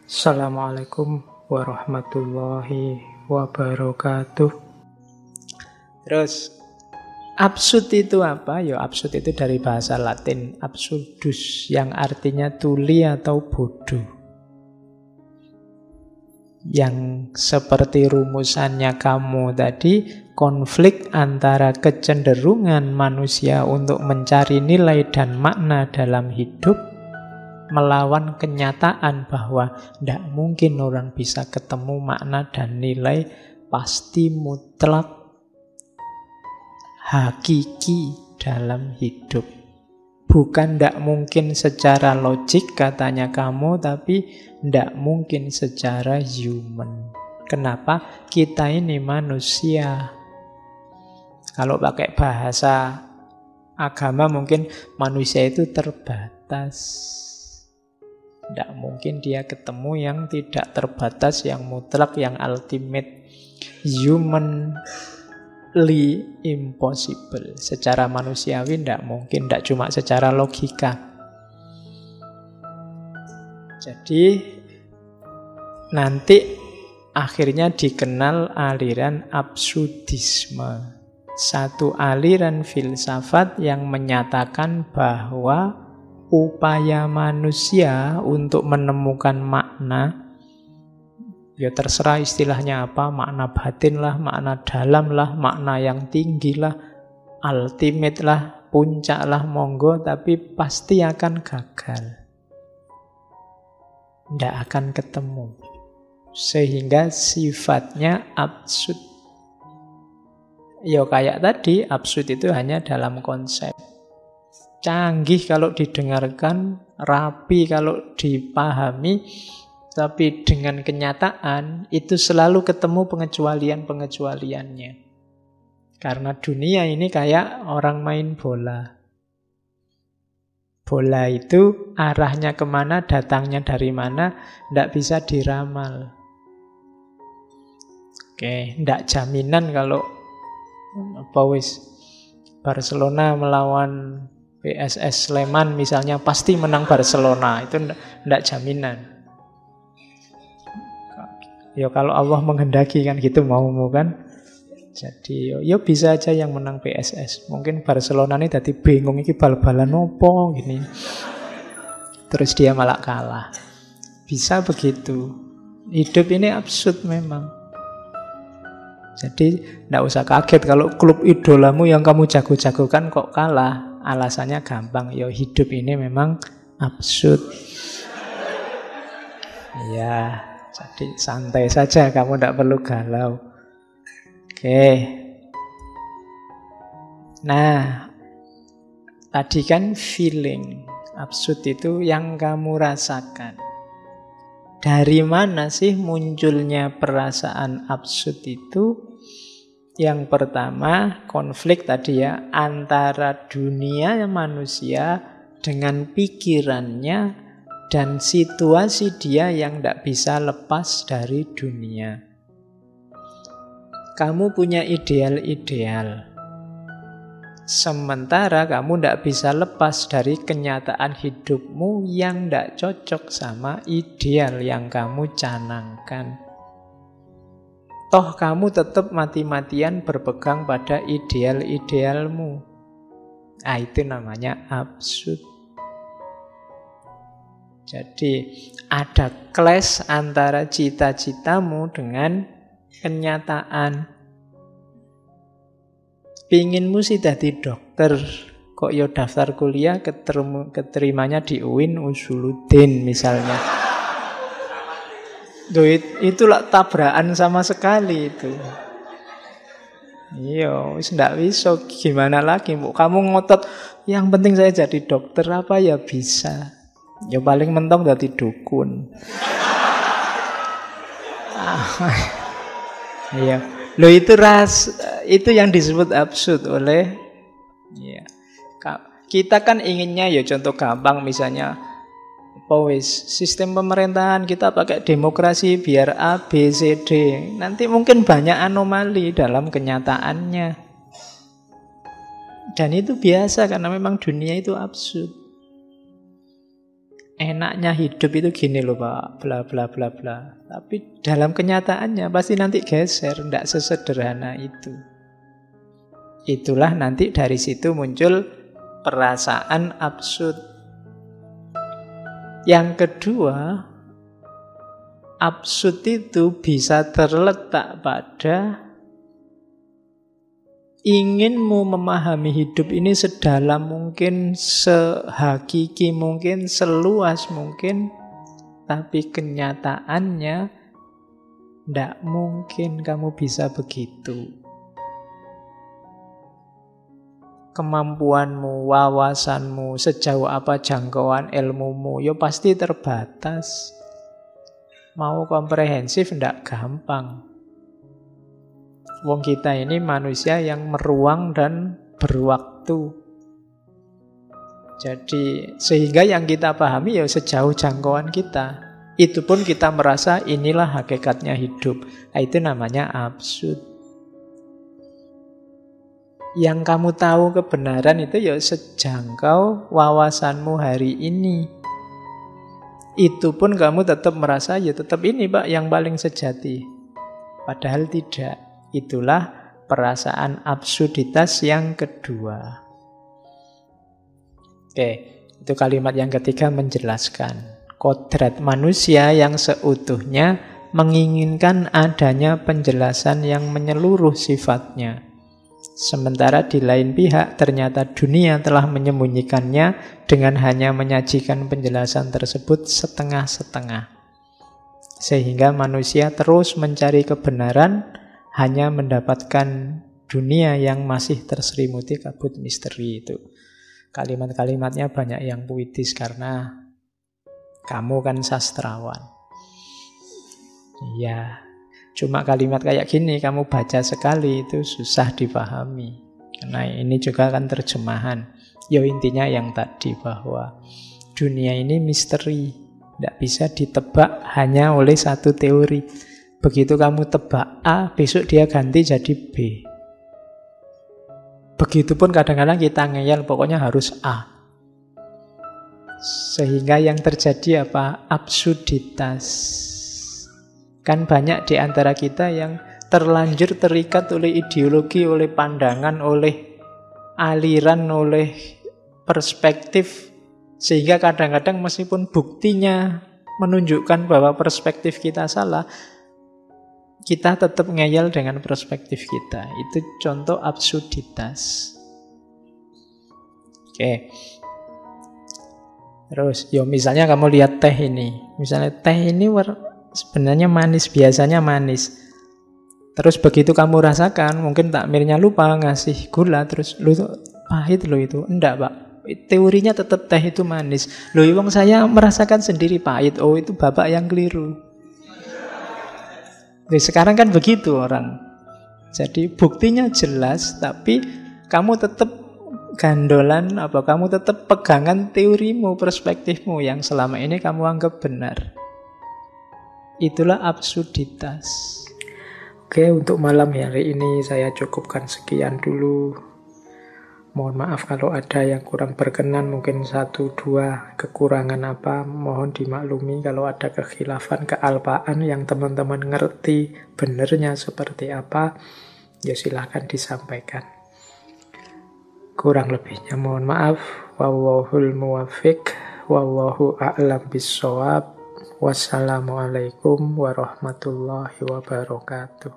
Assalamualaikum warahmatullahi wabarakatuh. Terus, absurd itu apa? Ya, absurd itu dari bahasa Latin absurdus, yang artinya tuli atau bodoh. Yang seperti rumusannya kamu tadi, konflik antara kecenderungan manusia untuk mencari nilai dan makna dalam hidup melawan kenyataan bahwa tidak mungkin orang bisa ketemu makna dan nilai pasti mutlak hakiki dalam hidup. Bukan tidak mungkin secara logik katanya kamu, tapi tidak mungkin secara human. Kenapa? Kita ini manusia. Kalau pakai bahasa agama mungkin manusia itu terbatas. Tidak mungkin dia ketemu yang tidak terbatas, yang mutlak, yang ultimate, humanly impossible. Secara manusiawi tidak mungkin, tidak cuma secara logika. Jadi nanti akhirnya dikenal aliran absurdisme. Satu aliran filsafat yang menyatakan bahwa upaya manusia untuk menemukan makna, ya terserah istilahnya apa, makna batin lah, makna dalam lah, makna yang tinggi lah, ultimate lah, puncak lah, monggo, tapi pasti akan gagal. Tidak akan ketemu. Sehingga sifatnya absurd. Ya kayak tadi, absurd itu hanya dalam konsep. Canggih kalau didengarkan, rapi kalau dipahami, tapi dengan kenyataan itu selalu ketemu pengecualian-pengecualiannya. Karena dunia ini kayak orang main bola. Bola itu arahnya kemana, datangnya dari mana, tidak bisa diramal. Oke, tidak jaminan kalau Barcelona melawan PSS Sleman misalnya pasti menang Barcelona, itu tidak jaminan. Ya kalau Allah menghendaki kan gitu maumu kan. Jadi ya bisa aja yang menang PSS. Mungkin Barcelona ini tadi bingung iki bal-balan opo gini. Terus dia malah kalah. Bisa begitu. Hidup ini absurd memang. Jadi tidak usah kaget kalau klub idolamu yang kamu jago-jagokan kok kalah. Alasannya gampang, ya hidup ini memang absurd. Ya, jadi santai saja, kamu tidak perlu galau. Oke. Nah, tadi kan feeling. Absurd itu yang kamu rasakan. Dari mana sih munculnya perasaan absurd itu? Yang pertama, konflik tadi ya, antara dunia manusia dengan pikirannya dan situasi dia yang tidak bisa lepas dari dunia. Kamu punya ideal-ideal, sementara kamu tidak bisa lepas dari kenyataan hidupmu yang tidak cocok sama ideal yang kamu canangkan. Toh kamu tetap mati-matian berpegang pada ideal-idealmu. Nah, itu namanya absurd. Jadi ada clash antara cita-citamu dengan kenyataan. Pinginmu sih jadi dokter, kok yo daftar kuliah keterimanya di UIN Usuluddin misalnya. Itulah tabrakan sama sekali itu. Iya, wis ndak bisa gimana lagi, Bu. Kamu ngotot yang penting saya jadi dokter apa ya bisa. Ya paling mentok jadi dukun. Iya. Loh itu yang disebut absurd oleh ya. Kita kan inginnya ya contoh gampang misalnya sistem pemerintahan kita pakai demokrasi biar A, B, C, D. Nanti mungkin banyak anomali dalam kenyataannya. Dan itu biasa karena memang dunia itu absurd. enaknya hidup itu gini loh Pak, bla bla bla bla. Tapi dalam kenyataannya pasti nanti geser, tidak sesederhana itu. Itulah nanti dari situ muncul perasaan absurd. Yang kedua, absurd itu bisa terletak pada inginmu memahami hidup ini sedalam mungkin, sehakiki mungkin, seluas mungkin, tapi kenyataannya tidak mungkin kamu bisa begitu. Kemampuanmu, wawasanmu, sejauh apa jangkauan ilmumu, ya pasti terbatas. Mau komprehensif tidak gampang. Wong kita ini manusia yang meruang dan berwaktu. Jadi sehingga yang kita pahami ya sejauh jangkauan kita. Itu pun kita merasa inilah hakikatnya hidup. Itu namanya absurd. Yang kamu tahu kebenaran itu ya sejangkau wawasanmu hari ini. Itu pun kamu tetap merasa ya tetap ini Pak yang paling sejati. Padahal tidak. Itulah perasaan absurditas yang kedua. Oke, itu kalimat yang ketiga menjelaskan kodrat manusia yang seutuhnya menginginkan adanya penjelasan yang menyeluruh sifatnya. Sementara di lain pihak ternyata dunia telah menyembunyikannya dengan hanya menyajikan penjelasan tersebut setengah-setengah. Sehingga manusia terus mencari kebenaran, hanya mendapatkan dunia yang masih terselimuti kabut misteri itu. Kalimat-kalimatnya banyak yang puitis karena kamu kan sastrawan. Iya, cuma kalimat kayak gini kamu baca sekali itu susah dipahami. Karena ini juga kan terjemahan. Ya intinya yang tadi bahwa dunia ini misteri, tidak bisa ditebak hanya oleh satu teori. Begitu kamu tebak A, besok dia ganti jadi B. Begitupun kadang-kadang kita ngeyel, pokoknya harus A. Sehingga yang terjadi apa? Absurditas. Kan banyak di antara kita yang terlanjur terikat oleh ideologi, oleh pandangan, oleh aliran, oleh perspektif. Sehingga kadang-kadang meskipun buktinya menunjukkan bahwa perspektif kita salah, kita tetap ngeyel dengan perspektif kita. Itu contoh absurditas. Oke. Terus, misalnya kamu lihat teh ini. Misalnya teh ini sebenarnya manis, biasanya manis. Terus begitu kamu rasakan, mungkin takmirnya lupa ngasih gula, terus lu itu pahit lo itu. Enggak, Pak. Teorinya tetap teh itu manis. Loh, wong saya merasakan sendiri pahit. Oh, itu Bapak yang keliru. Jadi sekarang kan begitu orang. Jadi buktinya jelas, tapi kamu tetap gandolan, kamu tetap pegangan teorimu, perspektifmu yang selama ini kamu anggap benar. Itulah absurditas. Oke, untuk malam hari ini saya cukupkan sekian dulu. Mohon maaf kalau ada yang kurang berkenan, mungkin 1-2 kekurangan apa, mohon dimaklumi. Kalau ada kekhilafan, kealpaan yang teman-teman ngerti benernya seperti apa, ya silahkan disampaikan. Kurang lebihnya mohon maaf. Wallahul muwaffiq, wallahu a'lam bissawab. Wassalamualaikum warahmatullahi wabarakatuh.